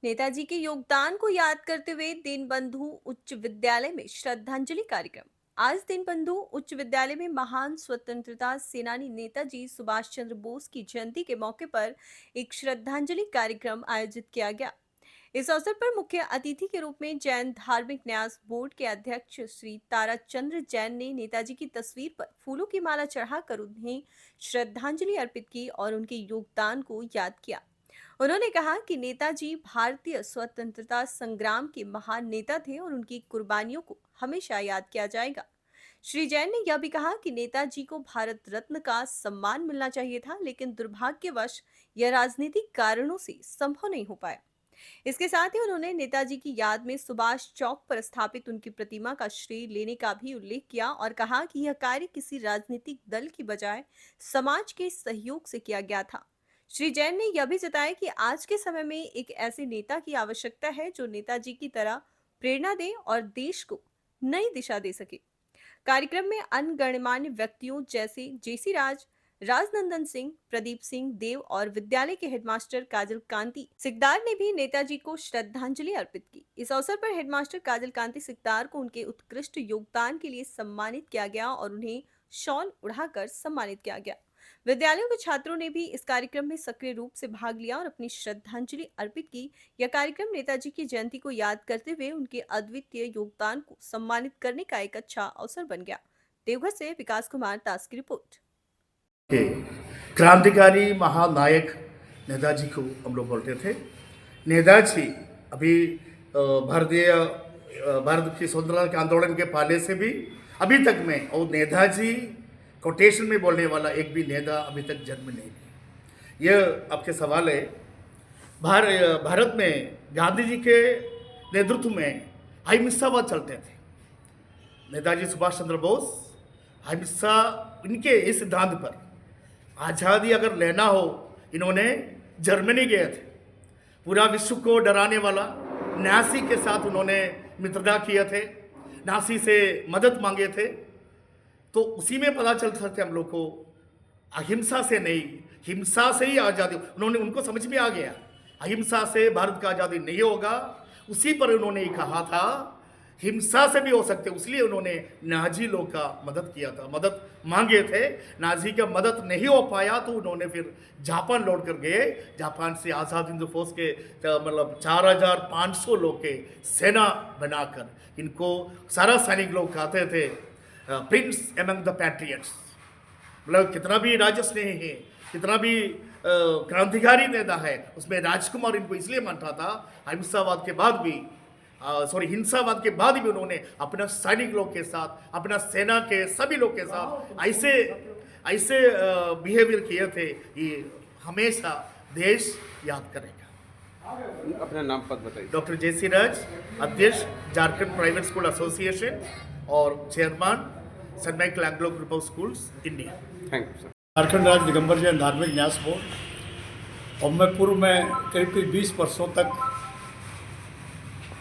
नेताजी के योगदान को याद करते हुए दीनबंधु उच्च विद्यालय में श्रद्धांजलि कार्यक्रम। आज दीनबंधु उच्च विद्यालय में महान स्वतंत्रता सेनानी नेताजी सुभाष चंद्र बोस की जयंती के मौके पर एक श्रद्धांजलि कार्यक्रम आयोजित किया गया। इस अवसर पर मुख्य अतिथि के रूप में जैन धार्मिक न्यास बोर्ड के अध्यक्ष श्री ताराचंद्र जैन ने नेताजी की तस्वीर पर फूलों की माला चढ़ाकर उन्हें श्रद्धांजलि अर्पित की और उनके योगदान को याद किया। उन्होंने कहा कि नेताजी भारतीय स्वतंत्रता संग्राम के महान नेता थे और उनकी कुर्बानियों को हमेशा याद किया जाएगा। श्री जैन ने यह भी कहा कि नेताजी को भारत रत्न का सम्मान मिलना चाहिए था, लेकिन दुर्भाग्यवश यह राजनीतिक कारणों से संभव नहीं हो पाया। इसके साथ ही उन्होंने नेताजी की याद में सुभाष चौक पर स्थापित उनकी प्रतिमा का श्रेय लेने का भी उल्लेख किया और कहा कि यह कार्य किसी राजनीतिक दल की बजाय समाज के सहयोग से किया गया था। श्री जैन ने यह भी जताया कि आज के समय में एक ऐसे नेता की आवश्यकता है जो नेताजी की तरह प्रेरणा दे और देश को नई दिशा दे सके। कार्यक्रम में अन्य गणमान्य व्यक्तियों जैसे जेसी राज, राजनंदन सिंह, प्रदीप सिंह देव और विद्यालय के हेडमास्टर काजल कांति सिकदार ने भी नेताजी को श्रद्धांजलि अर्पित की। इस अवसर पर हेडमास्टर काजल कांति सिकदार को उनके उत्कृष्ट योगदान के लिए सम्मानित किया गया और उन्हें शॉल उड़ाकर सम्मानित किया गया। विद्यालयों के छात्रों ने भी इस कार्यक्रम में सक्रिय रूप से भाग लिया और अपनी श्रद्धांजलि अर्पित की। यह कार्यक्रम नेताजी की जयंती को याद करते हुए उनके अद्वितीय योगदान को सम्मानित करने का एक अच्छा अवसर बन गया। देवघर से विकास कुमार दास की रिपोर्ट। के क्रांतिकारी महानायक नेताजी को हम लोग बोलते थे। नेताजी अभी भारत की स्वतंत्रता के आंदोलन के पहले से भी अभी तक में, और नेताजी कोटेशन में बोलने वाला एक भी नेता अभी तक जन्म नहीं लिया। यह आपके सवाल है। भारत में गांधी जी के नेतृत्व में अहिंसावाद चलते थे। नेताजी सुभाष चंद्र बोस अहिंसा, इनके इस सिद्धांत पर आज़ादी अगर लेना हो, इन्होंने जर्मनी गए थे। पूरा विश्व को डराने वाला नासी के साथ उन्होंने मित्रता किए थे, नासी से मदद मांगे थे। तो उसी में पता चल सकते हम लोग को अहिंसा से नहीं, हिंसा से ही आज़ादी। उनको समझ में आ गया अहिंसा से भारत का आज़ादी नहीं होगा। उसी पर उन्होंने कहा था हिंसा से भी हो सकते, इसलिए उन्होंने नाजी लोग का मदद किया था, मदद मांगे थे। नाजी का मदद नहीं हो पाया तो उन्होंने फिर जापान लौट कर गए। जापान से आज़ाद हिंद फौज के मतलब 4500 लोग के सेना बनाकर, इनको सारा सैनिक लोग कहते थे प्रिंस एमंग द पैट्रियट्स। मतलब कितना भी राजस्नेही है, कितना भी क्रांतिकारी नेता है, उसमें राजकुमार इनको इसलिए मानता था। अहिंसावाद के बाद भी हिंसावाद के बाद भी उन्होंने अपना सैनिक लोग के साथ, अपना सेना के सभी लोग के साथ ऐसे बिहेवियर किए थे कि हमेशा देश याद करेगा। अपना नाम पद बताइए। डॉक्टर जेसी राज, अध्यक्ष झारखंड प्राइवेट स्कूल एसोसिएशन और chairman saint Michael Anglo group of schools India. Thank you sir. Jharkhand राज्य दिगंबर जैन धार्मिक न्यास बोर्ड, और मैं पूर्व में करीब 20 वर्षों तक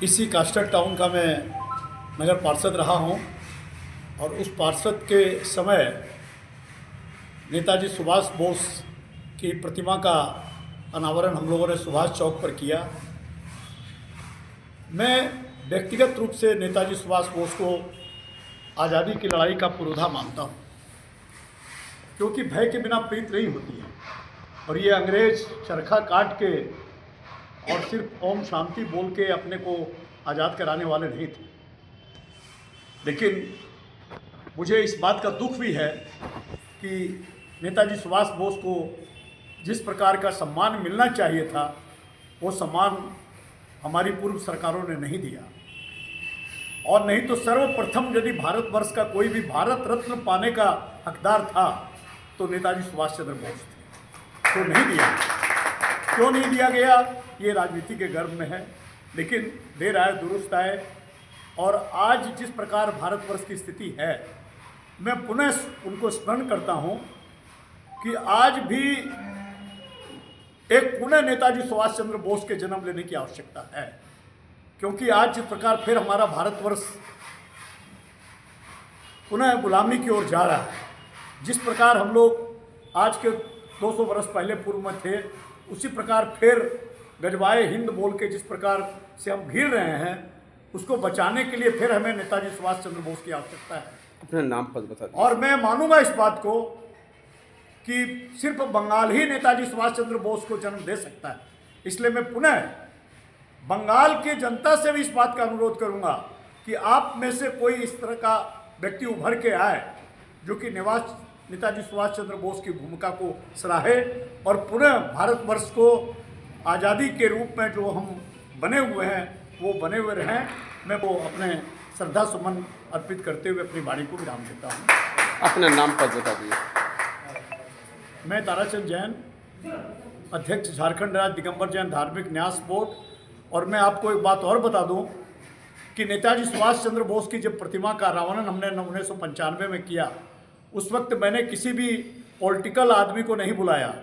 इसी कास्टर टाउन का मैं नगर पार्षद रहा हूं। और उस पार्षद के समय नेताजी सुभाष बोस की प्रतिमा का अनावरण हम लोगों ने सुभाष चौक पर किया। मैं व्यक्तिगत रूप से नेताजी सुभाष बोस को आज़ादी की लड़ाई का पुरोधा मानता हूं, क्योंकि भय के बिना प्रीत नहीं होती है। और ये अंग्रेज चरखा काट के और सिर्फ ओम शांति बोल के अपने को आज़ाद कराने वाले नहीं थे। लेकिन मुझे इस बात का दुख भी है कि नेताजी सुभाष बोस को जिस प्रकार का सम्मान मिलना चाहिए था, वो सम्मान हमारी पूर्व सरकारों ने नहीं दिया। और नहीं तो सर्वप्रथम यदि भारतवर्ष का कोई भी भारत रत्न पाने का हकदार था तो नेताजी सुभाष चंद्र बोस थे। तो नहीं दिया। क्यों नहीं दिया गया, ये राजनीति के गर्भ में है। लेकिन देर आए दुरुस्त आए। और आज जिस प्रकार भारतवर्ष की स्थिति है, मैं पुनः उनको स्मरण करता हूँ कि आज भी एक पुनः नेताजी सुभाष चंद्र बोस के जन्म लेने की आवश्यकता है। क्योंकि आज जिस प्रकार फिर हमारा भारतवर्ष पुनः गुलामी की ओर जा रहा है, जिस प्रकार हम लोग आज के 200 वर्ष पहले पूर्व में थे, उसी प्रकार फिर गजवाए हिंद बोल के जिस प्रकार से हम घिर रहे हैं, उसको बचाने के लिए फिर हमें नेताजी सुभाष चंद्र बोस की आवश्यकता है। अपना नाम पद बता दीजिए। और मैं मानूंगा इस बात को कि सिर्फ बंगाल ही नेताजी सुभाष चंद्र बोस को जन्म दे सकता है। इसलिए मैं पुनः बंगाल के जनता से भी इस बात का अनुरोध करूंगा कि आप में से कोई इस तरह का व्यक्ति उभर के आए जो कि नेताजी सुभाष चंद्र बोस की भूमिका को सराहे और पुनः भारतवर्ष को आज़ादी के रूप में जो हम बने हुए हैं वो बने हुए रहें। मैं वो अपने श्रद्धा सुमन अर्पित करते हुए अपनी वाणी को विराम देता हूँ। अपना नाम पद बता दीजिए। मैं ताराचंद जैन, अध्यक्ष झारखंड राज्य दिगंबर जैन धार्मिक न्यास बोर्ड। और मैं आपको एक बात और बता दूं कि नेताजी सुभाष चंद्र बोस की जब प्रतिमा का अनावरण हमने 1995 में किया, उस वक्त मैंने किसी भी पॉलिटिकल आदमी को नहीं बुलाया।